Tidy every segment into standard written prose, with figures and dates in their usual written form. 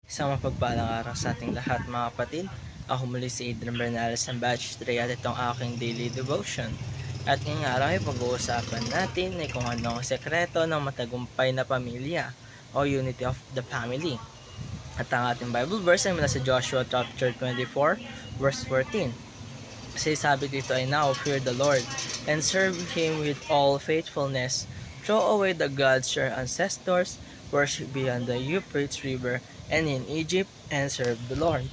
Isang mapagpalang araw sa ating lahat mga kapatid. Ako muli si Adrian Bernales ng Batch 3 at itong aking daily devotion. At ngayong araw ay pag-uusapan natin ay kung ano ang sekreto ng matagumpay na pamilya o unity of the family. At ang ating Bible verse ay mula sa Joshua chapter 24 verse 14. Kasi sabi dito ay, "Now fear the Lord and serve Him with all faithfulness. Throw away the gods your ancestors worship beyond the Euphrates River and in Egypt and serve the Lord."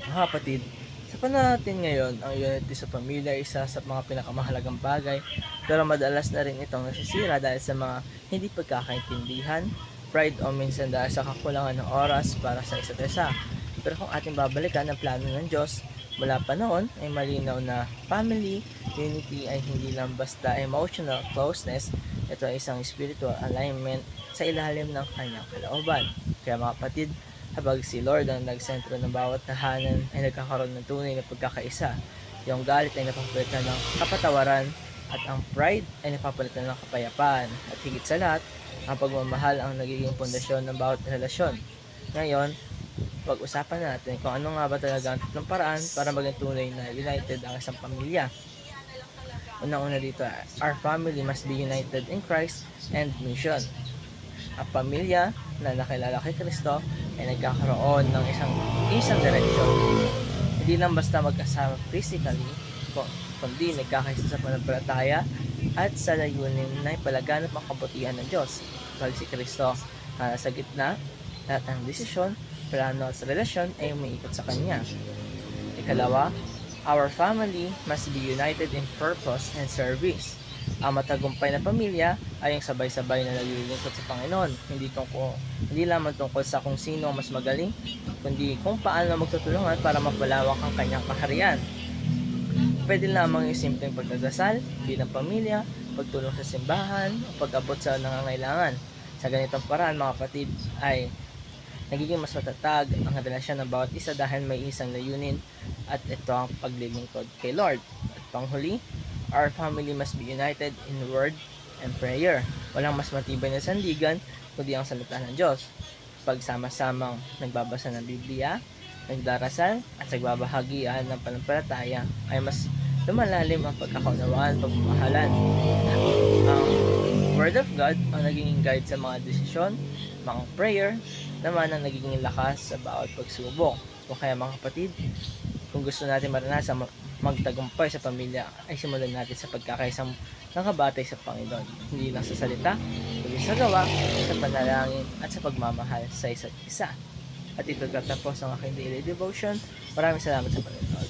Mga kapatid, sa panahon natin ngayon, ang unity sa pamilya ay isa sa mga pinakamahalagang bagay, pero madalas na rin itong nasisira dahil sa mga hindi pagkakaintindihan, pride o minsan dahil sa kakulangan ng oras para sa isa't isa. Pero kung ating babalikan ang plano ng Diyos, mula pa noon ay malinaw na family unity ay hindi lang basta emotional closeness, ito ay isang spiritual alignment sa ilalim ng kanyang kalooban. Kaya mga kapatid, habang si Lord ang nagsentro ng bawat tahanan ay nagkakaroon ng tunay na pagkakaisa. Yung galit ay napapalitan ng kapatawaran at ang pride ay napapalitan ng kapayapaan. At higit sa lahat, ang pagmamahal ang nagiging pundasyon ng bawat relasyon. Ngayon, pag-usapan natin kung ano nga ba talaga ang tatlong paraan para maging tunay na united ang isang pamilya. Unang-una dito, our family must be united in Christ and mission. Ang pamilya na nakilala kay Kristo ay nagkakaroon ng isang direksyon. Hindi lang basta magkasama physically, kundi nagkakaisa sa pananampalataya at sa layunin na ipalaganap ang kabutihan ng Diyos. Kapag si Kristo sa gitna, lahat ng desisyon, plano at relasyon ay umiikot sa Kanya. Ikalawa, our family must be united in purpose and service. Ang matagumpay na pamilya ay yung sabay-sabay na naglilingkod sa Panginoon. Hindi lamang tungkol sa kung sino ang mas magaling, kundi kung paano magtutulungan para mapalawak ang kanyang kaharian. Pwede lamang yung simpleng pagdadasal bilang pamilya, pagtulong sa simbahan, o pag-abot sa nangangailangan. Sa ganitong paraan mga kapatid ay nagiging mas matatag ang relasyon ng bawat isa dahil may isang layunin at ito ang paglilingkod kay Lord. At panghuli, our family must be united in word and prayer. Walang mas matibay na sandigan kundi ang salita ng Diyos. Pagsama-samang nagbabasa ng Biblia, nagdarasal at nagbabahagian ng pananampalataya ay mas lumalalim ang pagkakaunawaan, pagmamahalan. Ang Word of God ang naging guide sa mga desisyon, mga prayer, naman ang nagiging lakas sa bawat pagsubok. O kaya mga kapatid, kung gusto natin maranasan magtagumpay sa pamilya, ay simulan natin sa pagkakaisang nakabatay sa Panginoon. Hindi lang sa salita, kundi sa gawa, sa panalangin, at sa pagmamahal sa isa't isa. At ito tatapos ang aking daily devotion. Maraming salamat sa panonood.